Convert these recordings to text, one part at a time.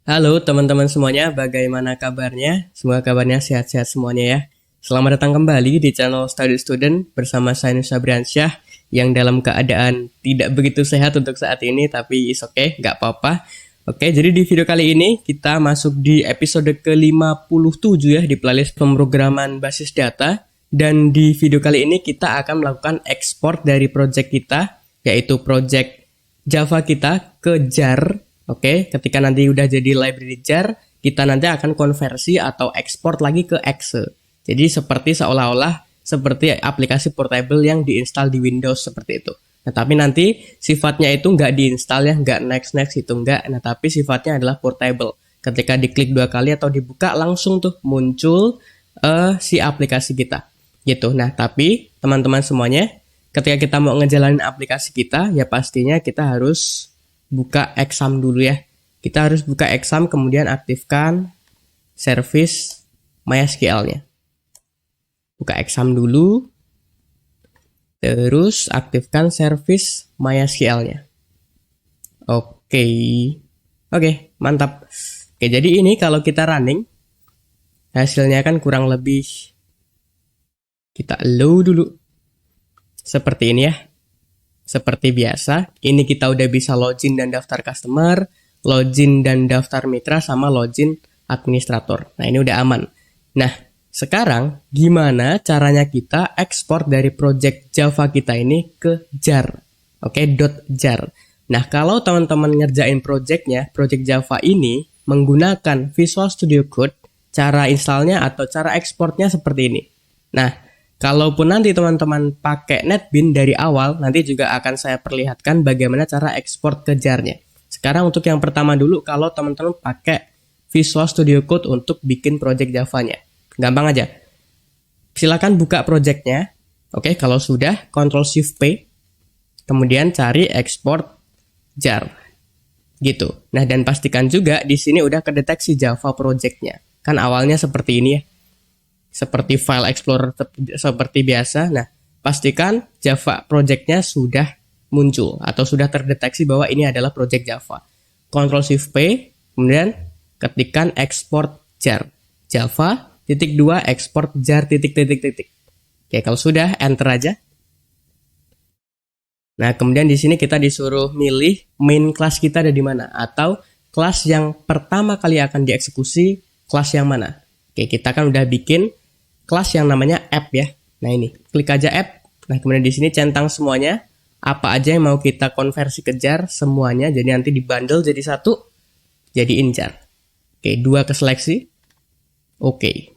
Halo teman-teman semuanya, bagaimana kabarnya? Semoga kabarnya sehat-sehat semuanya ya. Selamat datang kembali di channel Study Student bersama saya Nusa Briansyah yang dalam keadaan tidak begitu sehat untuk saat ini, tapi is okay, nggak apa-apa. Oke, jadi di video kali ini kita masuk di episode ke-57 ya di playlist pemrograman basis data. Dan di video kali ini kita akan melakukan ekspor dari project kita, yaitu project Java kita ke jar. Oke, ketika nanti udah jadi library jar, kita nanti akan konversi atau ekspor lagi ke exe. Jadi seperti seolah-olah seperti aplikasi portable yang diinstal di Windows seperti itu. Nah, tapi nanti sifatnya itu nggak diinstal ya, nggak next itu nggak. Nah, tapi sifatnya adalah portable. Ketika diklik 2 kali atau dibuka langsung tuh muncul si aplikasi kita. Gitu. Nah, tapi teman-teman semuanya, ketika kita mau ngejalanin aplikasi kita, ya pastinya kita harus buka exam dulu ya. Kita harus buka exam, kemudian aktifkan service MySQL-nya. Buka exam dulu, terus aktifkan service MySQL-nya. Oke. Oke, mantap. Oke, jadi ini kalau kita running, hasilnya kan kurang lebih, kita load dulu. Seperti ini ya. Seperti biasa, ini kita udah bisa login dan daftar customer, login dan daftar mitra, sama login administrator. Nah, ini udah aman. Nah, sekarang gimana caranya kita ekspor dari project Java kita ini ke jar? Oke, .jar. Nah, kalau teman-teman ngerjain project Java ini menggunakan Visual Studio Code, cara installnya atau cara ekspornya seperti ini. Nah, kalaupun nanti teman-teman pakai NetBeans dari awal, nanti juga akan saya perlihatkan bagaimana cara ekspor ke jar-nya. Sekarang untuk yang pertama dulu, kalau teman-teman pakai Visual Studio Code untuk bikin project Java-nya. Gampang aja. Silakan buka project-nya. Oke, kalau sudah, Ctrl+Shift+P. Kemudian cari ekspor jar. Gitu. Nah, dan pastikan juga di sini udah kedeteksi Java project-nya. Kan awalnya seperti ini ya. Seperti file explorer seperti biasa. Nah, pastikan Java project-nya sudah muncul atau sudah terdeteksi bahwa ini adalah project Java. Ctrl+Shift+P, kemudian ketikkan export jar. Java .2 export jar . Oke, kalau sudah enter aja. Nah, kemudian di sini kita disuruh milih main class kita ada di mana atau kelas yang pertama kali akan dieksekusi kelas yang mana. Oke, kita kan udah bikin kelas yang namanya app ya. Nah, ini klik aja app. Nah, kemudian di sini centang semuanya. Apa aja yang mau kita konversi ke jar, semuanya. Jadi nanti dibundle jadi satu, jadiin jar. Oke, 2 keseleksi. Oke.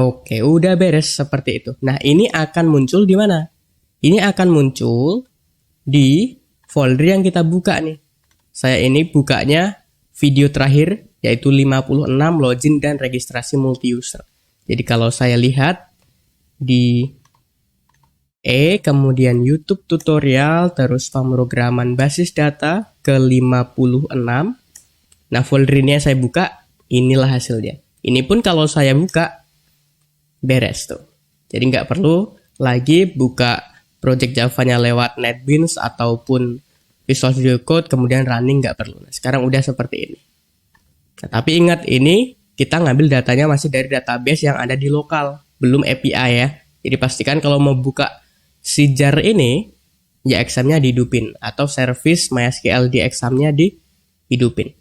Oke, udah beres seperti itu. Nah, ini akan muncul di mana? Ini akan muncul di folder yang kita buka nih. Saya ini bukanya video terakhir, yaitu 56 login dan registrasi multi-user. Jadi kalau saya lihat di kemudian YouTube tutorial, terus pemrograman basis data ke-56. Nah, folder ini saya buka, inilah hasilnya. Ini pun kalau saya buka, beres tuh. Jadi nggak perlu lagi buka project Java-nya lewat NetBeans ataupun Visual Studio Code, kemudian running, nggak perlu. Nah, sekarang udah seperti ini. Nah, tapi ingat ini, kita ngambil datanya masih dari database yang ada di lokal, belum API ya. Jadi pastikan kalau mau buka si jar ini, ya exam-nya dihidupin, atau service MySQL di exam-nya dihidupin.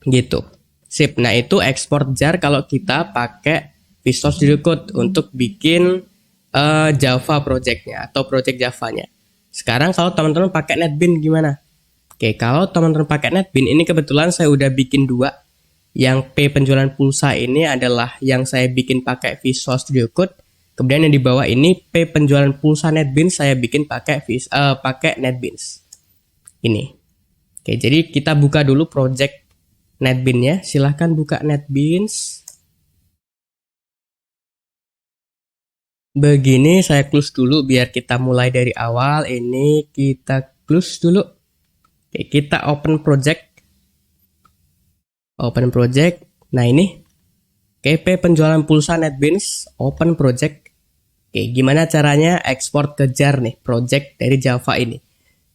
Gitu. Sip. Nah, itu ekspor jar kalau kita pakai Visual Studio Code untuk bikin Java project-nya atau project Java-nya. Sekarang kalau teman-teman pakai NetBeans gimana? Oke, kalau teman-teman pakai NetBeans, ini kebetulan saya udah bikin 2. Yang P penjualan pulsa ini adalah yang saya bikin pakai Visual Studio Code. Kemudian yang di bawah ini P penjualan pulsa NetBeans saya bikin pakai NetBeans. Ini. Oke, jadi kita buka dulu project NetBeans-nya. Silahkan buka NetBeans. Begini, saya close dulu biar kita mulai dari awal. Ini kita close dulu. Oke, kita open project. Open project. Nah, ini KP penjualan pulsa NetBeans, open project. Oke, gimana caranya ekspor ke jar nih, project dari Java ini?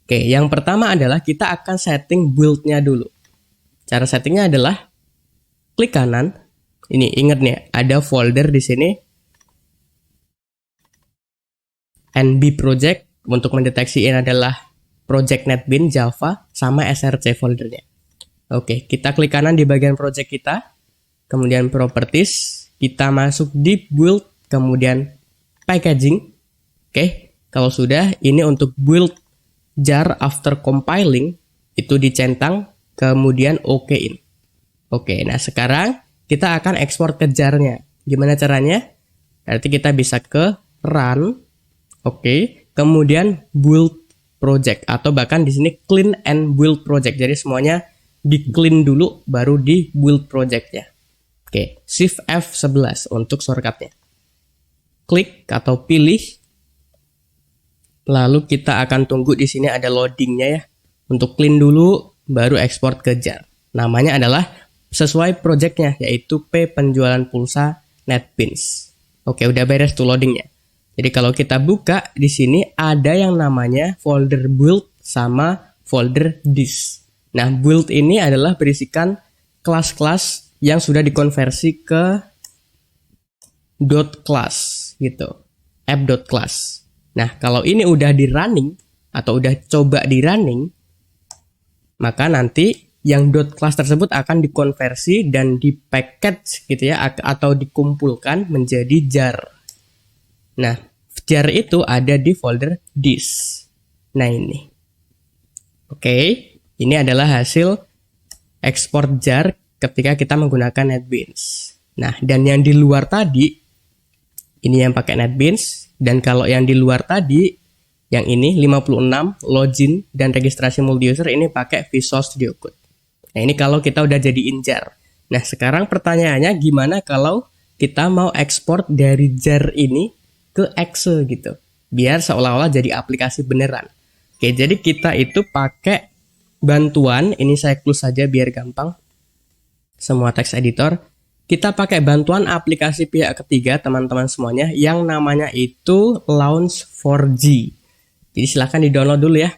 Oke, yang pertama adalah kita akan setting build-nya dulu. Cara settingnya adalah klik kanan. Ini ingat nih, ada folder di sini NB project. Untuk mendeteksi ini adalah project NetBeans Java sama src foldernya. Oke, kita klik kanan di bagian project kita, kemudian properties, kita masuk di build, kemudian packaging. Oke, kalau sudah, ini untuk build jar after compiling, itu dicentang, kemudian okein. Oke, nah sekarang kita akan ekspor ke jar-nya. Gimana caranya? Berarti kita bisa ke run, oke, kemudian build project, atau bahkan di sini clean and build project. Jadi semuanya di clean dulu, baru di build projectnya. Oke, Shift F11 untuk shortcutnya. Klik atau pilih. Lalu kita akan tunggu di sini ada loadingnya ya. Untuk clean dulu, baru ekspor ke jar. Namanya adalah sesuai projectnya, yaitu P penjualan pulsa NetBeans. Oke, udah beres tuh loadingnya. Jadi kalau kita buka di sini ada yang namanya folder build sama folder this. Nah, build ini adalah berisikan kelas-kelas yang sudah dikonversi ke .class gitu. app.class. Nah, kalau ini udah di running atau udah coba di running, maka nanti yang .class tersebut akan dikonversi dan di-package gitu ya, atau dikumpulkan menjadi jar. Nah, jar itu ada di folder this. Nah, ini. Oke, ini adalah hasil ekspor jar ketika kita menggunakan NetBeans. Nah, dan yang di luar tadi, ini yang pakai NetBeans. Dan kalau yang di luar tadi, yang ini 56, login, dan registrasi multi-user, ini pakai Visual Studio Code. Nah, ini kalau kita udah jadiin jar. Nah, sekarang pertanyaannya gimana kalau kita mau ekspor dari jar ini ke Excel gitu, biar seolah-olah jadi aplikasi beneran. Oke, jadi kita itu pakai bantuan, ini saya close saja biar gampang, semua text editor. Kita pakai bantuan aplikasi pihak ketiga, teman-teman semuanya, yang namanya itu Launch4j. Jadi silahkan di-download dulu ya,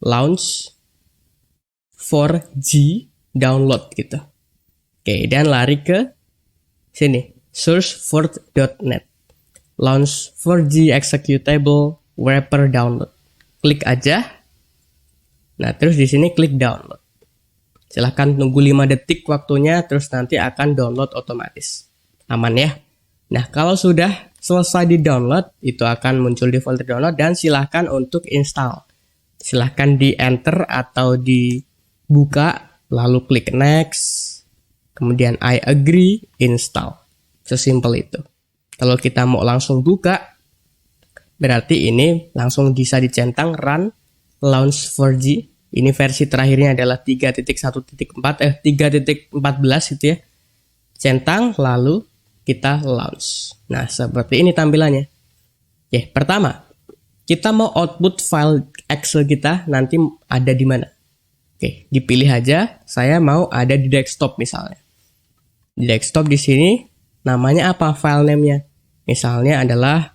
Launch4j, download gitu. Oke, dan lari ke sini, sourceforge.net. Launch4j executable wrapper download. Klik aja. Nah, terus di sini klik download. Silahkan tunggu 5 detik waktunya, terus nanti akan download otomatis. Aman ya? Nah, kalau sudah selesai di download, itu akan muncul di folder download dan silahkan untuk install. Silahkan di enter atau dibuka, lalu klik next, kemudian I agree, install. Sesimpel itu. Kalau kita mau langsung buka, berarti ini langsung bisa dicentang run Launch4j. Ini versi terakhirnya adalah 3.14 itu ya. Centang, lalu kita launch. Nah, seperti ini tampilannya. Oke, pertama, kita mau output file Excel kita nanti ada di mana. Oke, dipilih aja. Saya mau ada di desktop misalnya. Di desktop di sini namanya apa file name-nya? Misalnya adalah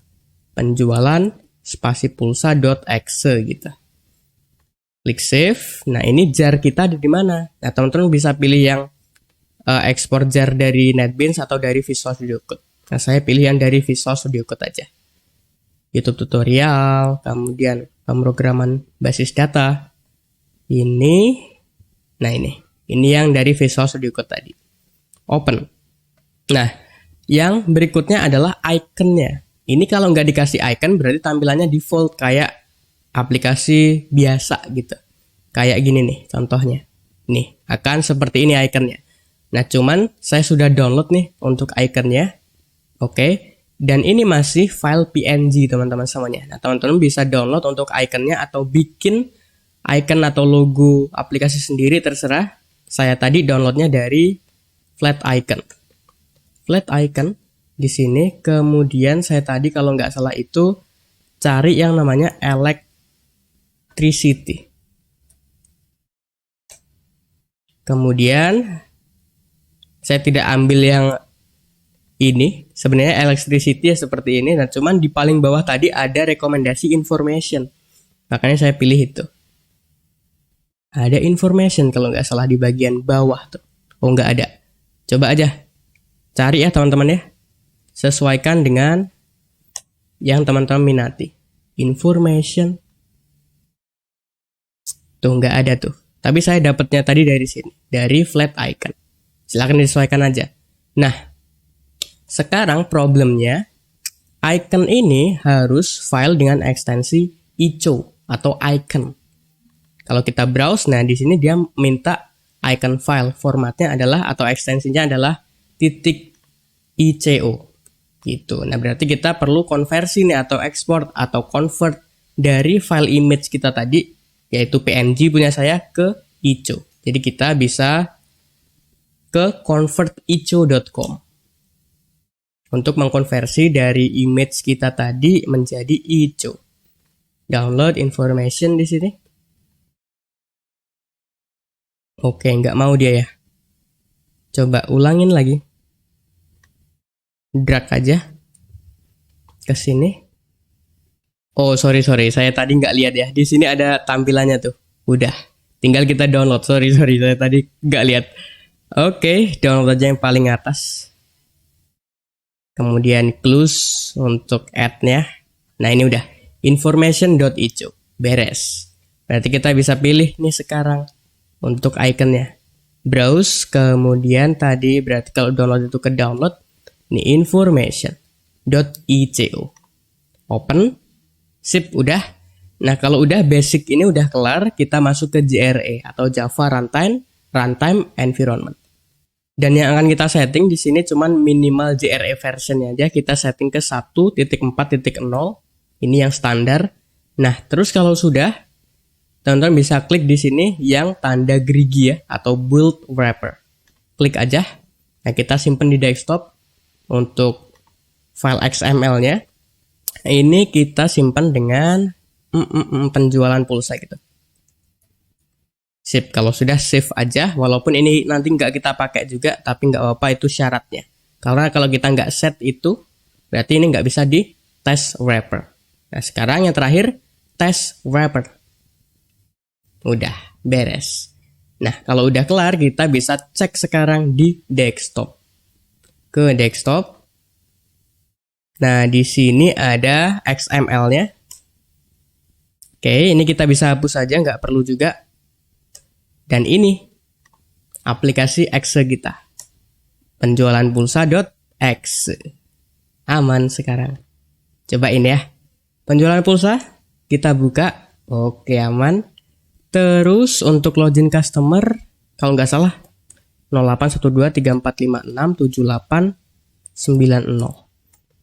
penjualan spasi pulsa.exe gitu. Klik save. Nah, ini jar kita ada di mana? Nah, teman-teman bisa pilih yang ekspor jar dari NetBeans atau dari Visual Studio Code. Nah, saya pilih yang dari Visual Studio Code aja. YouTube tutorial, kemudian pemrograman basis data. Ini, nah ini yang dari Visual Studio Code tadi. Open. Nah, yang berikutnya adalah iconnya. Ini kalau nggak dikasih icon berarti tampilannya default kayak aplikasi biasa gitu. Kayak gini nih contohnya. Nih, akan seperti ini iconnya. Nah, cuman saya sudah download nih untuk iconnya. Oke. Dan ini masih file PNG teman-teman semuanya. Nah, teman-teman bisa download untuk iconnya atau bikin icon atau logo aplikasi sendiri terserah. Saya tadi downloadnya dari flat icon. Flat icon di sini. Kemudian saya tadi kalau nggak salah itu cari yang namanya electricity. Kemudian saya tidak ambil yang ini. Sebenarnya electricity ya seperti ini. Nah, cuman di paling bawah tadi ada rekomendasi information. Makanya saya pilih itu. Ada information kalau nggak salah di bagian bawah tuh. Oh, nggak ada. Coba aja cari ya teman-teman ya. Sesuaikan dengan yang teman-teman minati. Information. Tuh nggak ada tuh. Tapi saya dapatnya tadi dari sini. Dari flat icon. Silahkan disesuaikan aja. Nah, sekarang problemnya icon ini harus file dengan ekstensi ico atau icon. Kalau kita browse, nah di sini dia minta icon file. Formatnya adalah atau ekstensinya adalah .ico gitu. Nah, berarti kita perlu konversi nih atau export atau convert dari file image kita tadi yaitu PNG punya saya ke ico. Jadi kita bisa ke convertico.com untuk mengkonversi dari image kita tadi menjadi ico. Download information di sini. Oke, nggak mau dia ya. Coba ulangin lagi. Drag aja ke sini. Oh, sorry, saya tadi nggak lihat ya. Di sini ada tampilannya tuh. Udah, tinggal kita download. Sorry, saya tadi nggak lihat. Oke, download aja yang paling atas. Kemudian close untuk add-nya. Nah, ini udah information.ico. Beres. Berarti kita bisa pilih nih sekarang untuk iconnya. Browse, kemudian tadi berarti kalau download itu ke download. Ini information.ico. Open. Sip, udah. Nah, kalau udah basic ini udah kelar, kita masuk ke JRE atau Java Runtime Environment. Dan yang akan kita setting di sini cuman minimal JRE versionnya aja. Kita setting ke 1.4.0. Ini yang standar. Nah, terus kalau sudah, teman-teman bisa klik di sini yang tanda gerigi ya atau build wrapper. Klik aja. Nah, kita simpan di desktop. Untuk file XML-nya ini kita simpan dengan penjualan pulsa gitu. Sip, kalau sudah save aja, walaupun ini nanti nggak kita pakai juga, tapi nggak apa-apa, itu syaratnya. Karena kalau kita nggak set itu, berarti ini nggak bisa di test wrapper. Nah, sekarang yang terakhir, test wrapper. Udah, beres. Nah, kalau udah kelar, kita bisa cek sekarang di desktop. Ke desktop. Nah, di sini ada XML-nya. Oke, ini kita bisa hapus saja, nggak perlu juga. Dan ini aplikasi Exe kita. Penjualan pulsa.exe. Aman sekarang. Cobain ya. Penjualan pulsa, kita buka. Oke, aman. Terus untuk login customer, kalau nggak salah 081234567890.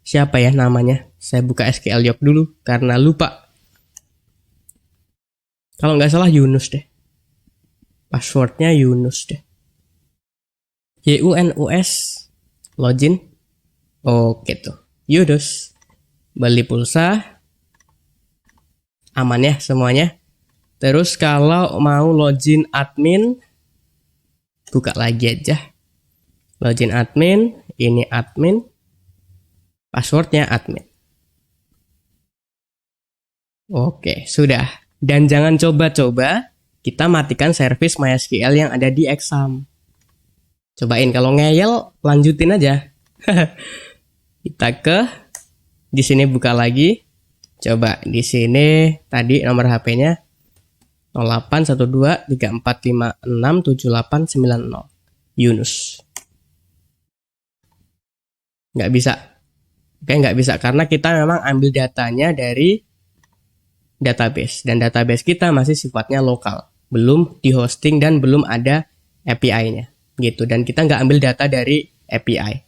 Siapa ya namanya? Saya buka SQL Yoke dulu karena lupa. Kalau nggak salah Yunus deh. Passwordnya Yunus deh. YUNUS login. Oke tuh. Yunus. Beli pulsa. Aman ya semuanya. Terus kalau mau login admin, buka lagi aja. Login admin, ini admin, passwordnya admin. Oke, sudah. Dan jangan coba-coba kita matikan service MySQL yang ada di exam. Cobain, kalau ngeyel lanjutin aja. Kita ke di sini buka lagi. Coba di sini tadi nomor HP-nya 081234567890. Yunus. Nggak bisa. Oke, nggak bisa karena kita memang ambil datanya dari database. Dan database kita masih sifatnya lokal. Belum di hosting dan belum ada API-nya. Gitu. Dan kita nggak ambil data dari API.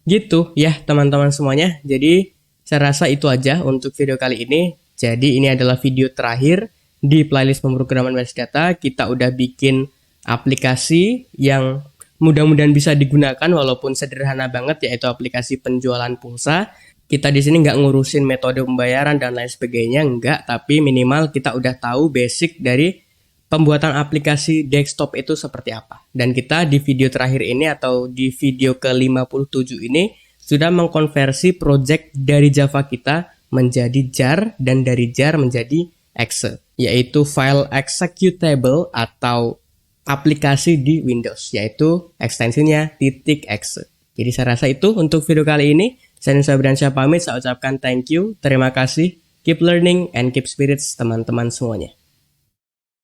Gitu ya teman-teman semuanya. Jadi saya rasa itu aja untuk video kali ini. Jadi ini adalah video terakhir di playlist pemrograman basis data. Kita udah bikin aplikasi yang mudah-mudahan bisa digunakan walaupun sederhana banget, yaitu aplikasi penjualan pulsa. Kita di sini nggak ngurusin metode pembayaran dan lain sebagainya, nggak, tapi minimal kita udah tahu basic dari pembuatan aplikasi desktop itu seperti apa. Dan kita di video terakhir ini atau di video ke-57 ini sudah mengkonversi project dari Java kita menjadi jar dan dari jar menjadi exe, yaitu file executable atau aplikasi di Windows, yaitu ekstensinya .exe. Jadi saya rasa itu untuk video kali ini. Saya Nusa Bransyah pamit, saya ucapkan thank you, terima kasih, keep learning and keep spirits teman-teman semuanya.